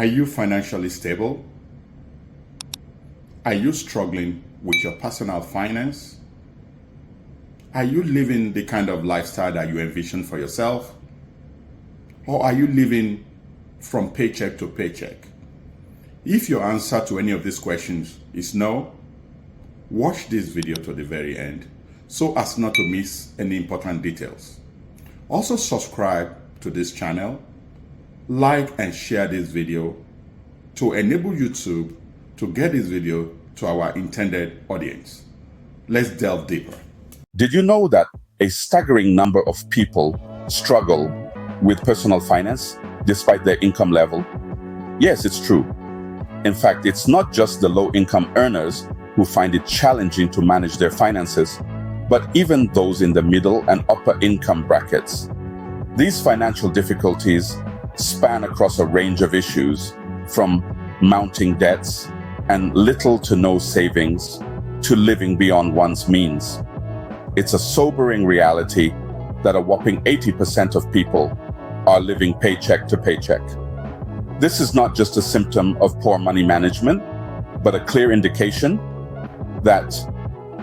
Are you financially stable? Are you struggling with your personal finance? Are you living the kind of lifestyle that you envision for yourself? Or are you living from paycheck to paycheck? If your answer to any of these questions is no, watch this video to the very end so as not to miss any important details. Also subscribe to this channel, like and share this video to enable YouTube to get this video to our intended audience. Let's delve deeper. Did you know that a staggering number of people struggle with personal finance despite their income level? Yes, it's true. In fact, it's not just the low-income earners who find it challenging to manage their finances, but even those in the middle and upper income brackets. These financial difficulties span across a range of issues, from mounting debts and little to no savings to living beyond one's means. It's a sobering reality that a whopping 80% of people are living paycheck to paycheck. This is not just a symptom of poor money management, but a clear indication that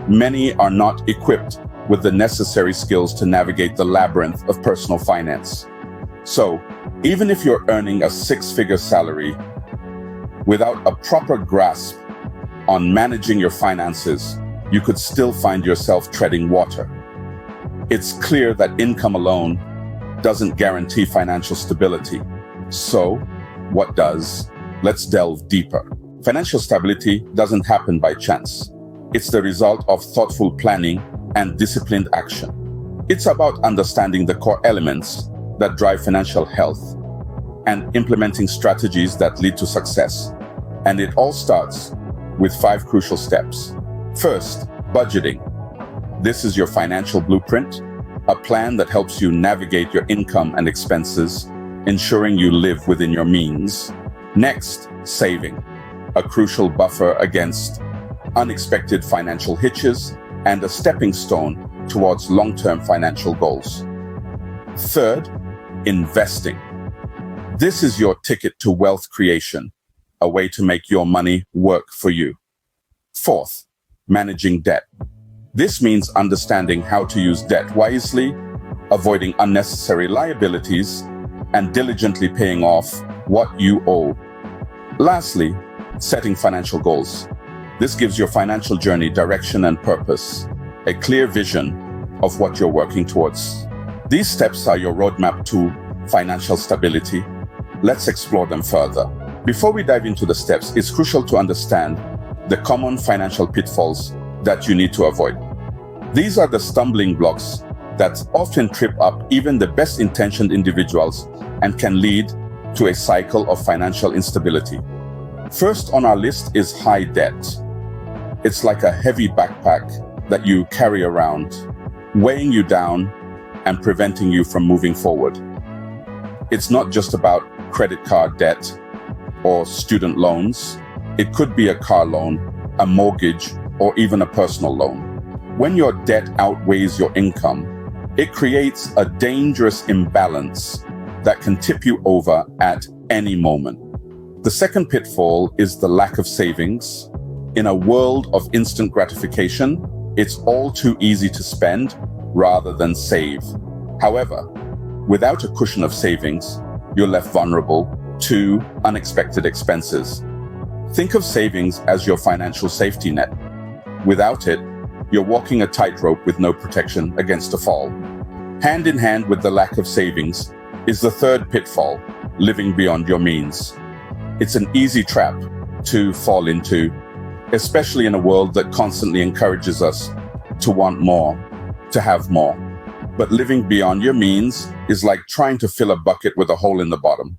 many are not equipped with the necessary skills to navigate the labyrinth of personal finance. So, even if you're earning a six-figure salary, without a proper grasp on managing your finances, you could still find yourself treading water. It's clear that income alone doesn't guarantee financial stability. So, what does? Let's delve deeper. Financial stability doesn't happen by chance. It's the result of thoughtful planning and disciplined action. It's about understanding the core elements that drive financial health and implementing strategies that lead to success. And it all starts with 5 crucial steps. First, budgeting. This is your financial blueprint, a plan that helps you navigate your income and expenses, ensuring you live within your means. Next, saving, a crucial buffer against unexpected financial hitches and a stepping stone towards long-term financial goals. Third, investing. This is your ticket to wealth creation, a way to make your money work for you. Fourth, managing debt. This means understanding how to use debt wisely, avoiding unnecessary liabilities, and diligently paying off what you owe. Lastly, setting financial goals. This gives your financial journey direction and purpose, a clear vision of what you're working towards. These steps are your roadmap to financial stability. Let's explore them further. Before we dive into the steps, it's crucial to understand the common financial pitfalls that you need to avoid. These are the stumbling blocks that often trip up even the best-intentioned individuals and can lead to a cycle of financial instability. First on our list is high debt. It's like a heavy backpack that you carry around, weighing you down and preventing you from moving forward. It's not just about credit card debt or student loans. It could be a car loan, a mortgage, or even a personal loan. When your debt outweighs your income, it creates a dangerous imbalance that can tip you over at any moment. The second pitfall is the lack of savings. In a world of instant gratification, it's all too easy to spend rather than save. However, without a cushion of savings, you're left vulnerable to unexpected expenses. Think of savings as your financial safety net. Without it, you're walking a tightrope with no protection against a fall. Hand in hand with the lack of savings is the third pitfall, living beyond your means. It's an easy trap to fall into, especially in a world that constantly encourages us to want more, to have more. But living beyond your means is like trying to fill a bucket with a hole in the bottom.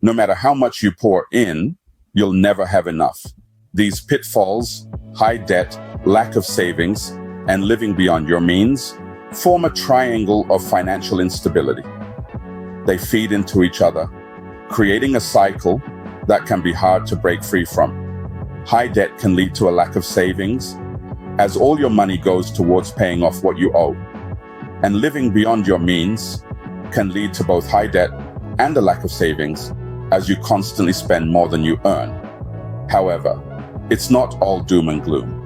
No matter how much you pour in, you'll never have enough. These pitfalls, high debt, lack of savings, and living beyond your means form a triangle of financial instability. They feed into each other, creating a cycle that can be hard to break free from. High debt can lead to a lack of savings, as all your money goes towards paying off what you owe. And living beyond your means can lead to both high debt and a lack of savings, as you constantly spend more than you earn. However, it's not all doom and gloom.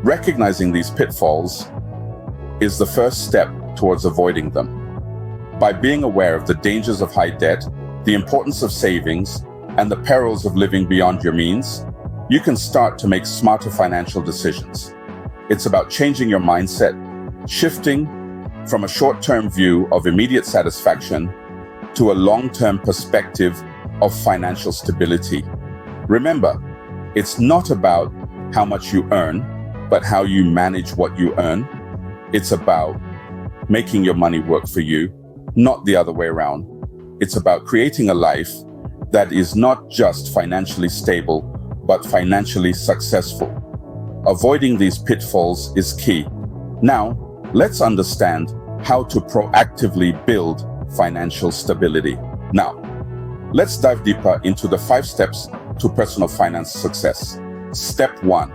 Recognizing these pitfalls is the first step towards avoiding them. By being aware of the dangers of high debt, the importance of savings, and the perils of living beyond your means, you can start to make smarter financial decisions. It's about changing your mindset, shifting from a short-term view of immediate satisfaction to a long-term perspective of financial stability. Remember, it's not about how much you earn, but how you manage what you earn. It's about making your money work for you, not the other way around. It's about creating a life that is not just financially stable, but financially successful. Avoiding these pitfalls is key. Now, let's understand how to proactively build financial stability. Now, let's dive deeper into the 5 steps to personal finance success. Step 1,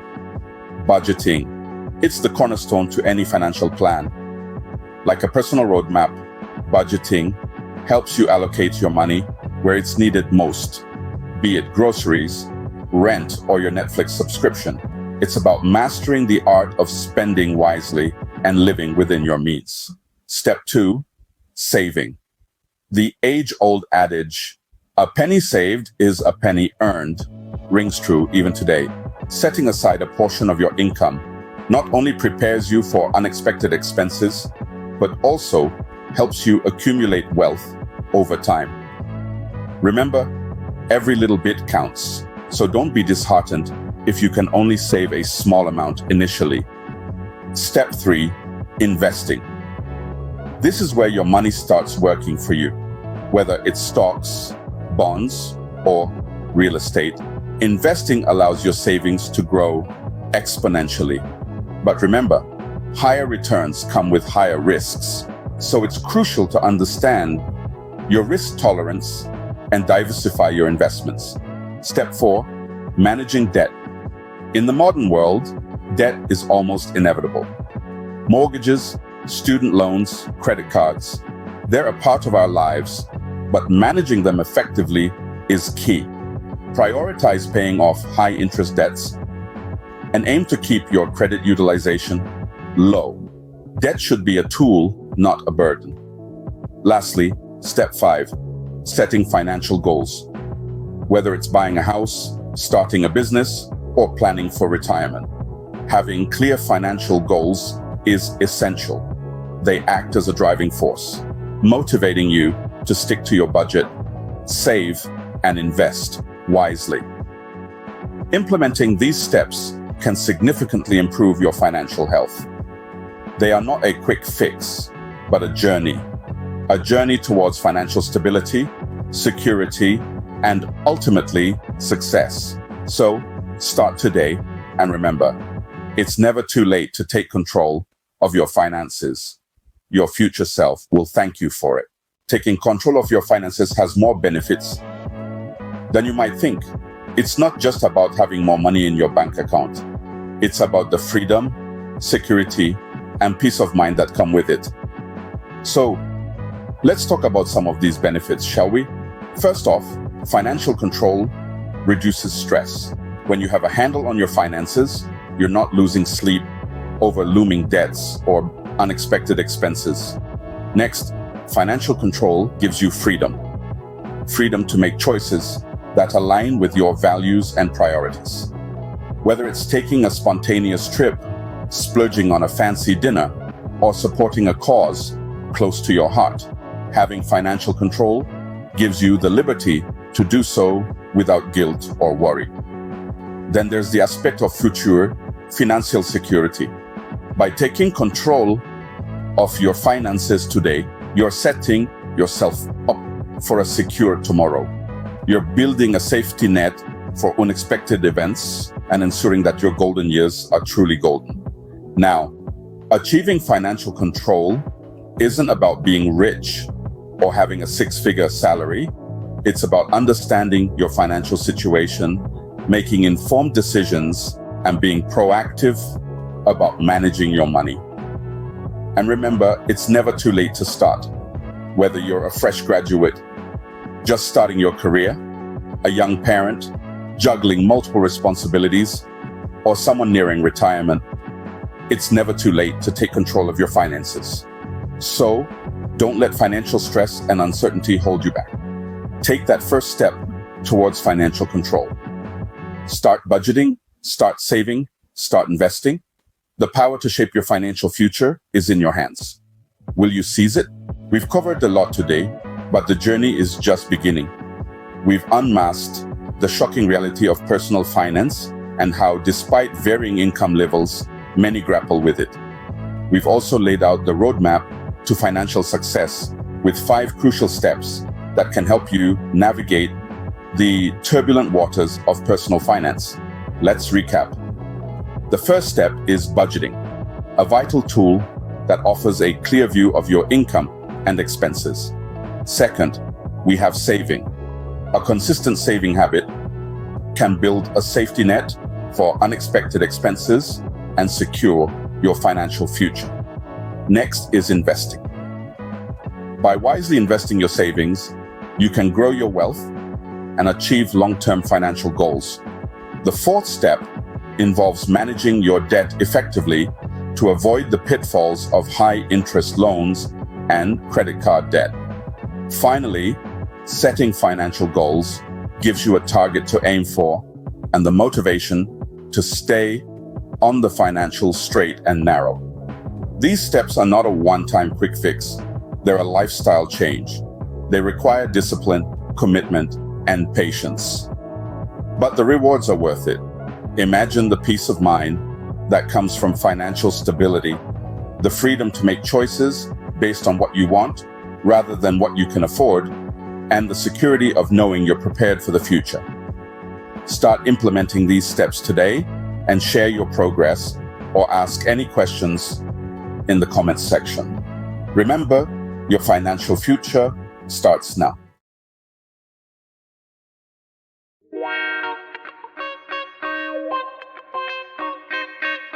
budgeting. It's the cornerstone to any financial plan. Like a personal roadmap, budgeting helps you allocate your money where it's needed most, be it groceries, rent, or your Netflix subscription. It's about mastering the art of spending wisely and living within your means. Step 2, saving. The age-old adage, "A penny saved is a penny earned," rings true even today. Setting aside a portion of your income not only prepares you for unexpected expenses, but also helps you accumulate wealth over time. Remember, every little bit counts, so don't be disheartened if you can only save a small amount initially. Step 3, investing. This is where your money starts working for you. Whether it's stocks, bonds, or real estate, investing allows your savings to grow exponentially. But remember, higher returns come with higher risks, so it's crucial to understand your risk tolerance and diversify your investments. Step 4, managing debt. In the modern world, debt is almost inevitable. Mortgages, student loans, credit cards, they're a part of our lives, but managing them effectively is key. Prioritize paying off high-interest debts and aim to keep your credit utilization low. Debt should be a tool, not a burden. Lastly, step 5, setting financial goals. Whether it's buying a house, starting a business, or planning for retirement, having clear financial goals is essential. They act as a driving force, motivating you to stick to your budget, save, and invest wisely. Implementing these steps can significantly improve your financial health. They are not a quick fix, but a journey towards financial stability, security, and ultimately success. So, start today, and remember, it's never too late to take control of your finances. Your future self will thank you for it. Taking control of your finances has more benefits than you might think. It's not just about having more money in your bank account. It's about the freedom, security, and peace of mind that come with it. So, let's talk about some of these benefits, shall we? First off, financial control reduces stress. When you have a handle on your finances, you're not losing sleep over looming debts or unexpected expenses. Next, financial control gives you freedom. Freedom to make choices that align with your values and priorities. Whether it's taking a spontaneous trip, splurging on a fancy dinner, or supporting a cause close to your heart, having financial control gives you the liberty to do so without guilt or worry. Then there's the aspect of future financial security. By taking control of your finances today, you're setting yourself up for a secure tomorrow. You're building a safety net for unexpected events and ensuring that your golden years are truly golden. Now, achieving financial control isn't about being rich or having a 6-figure salary. It's about understanding your financial situation, making informed decisions, and being proactive about managing your money. And remember, it's never too late to start. Whether you're a fresh graduate, just starting your career, a young parent, juggling multiple responsibilities, or someone nearing retirement, it's never too late to take control of your finances. So, don't let financial stress and uncertainty hold you back. Take that first step towards financial control. Start budgeting, start saving, start investing. The power to shape your financial future is in your hands. Will you seize it? We've covered a lot today, but the journey is just beginning. We've unmasked the shocking reality of personal finance and how, despite varying income levels, many grapple with it. We've also laid out the roadmap to financial success with 5 crucial steps that can help you navigate the turbulent waters of personal finance. Let's recap. The first step is budgeting, a vital tool that offers a clear view of your income and expenses. Second, we have saving. A consistent saving habit can build a safety net for unexpected expenses and secure your financial future. Next is investing. By wisely investing your savings, you can grow your wealth and achieve long-term financial goals. The fourth step involves managing your debt effectively to avoid the pitfalls of high-interest loans and credit card debt. Finally, setting financial goals gives you a target to aim for and the motivation to stay on the financial straight and narrow. These steps are not a one-time quick fix. They're a lifestyle change. They require discipline, commitment, and patience. But the rewards are worth it. Imagine the peace of mind that comes from financial stability, the freedom to make choices based on what you want rather than what you can afford, and the security of knowing you're prepared for the future. Start implementing these steps today and share your progress or ask any questions in the comments section. Remember, your financial future starts now.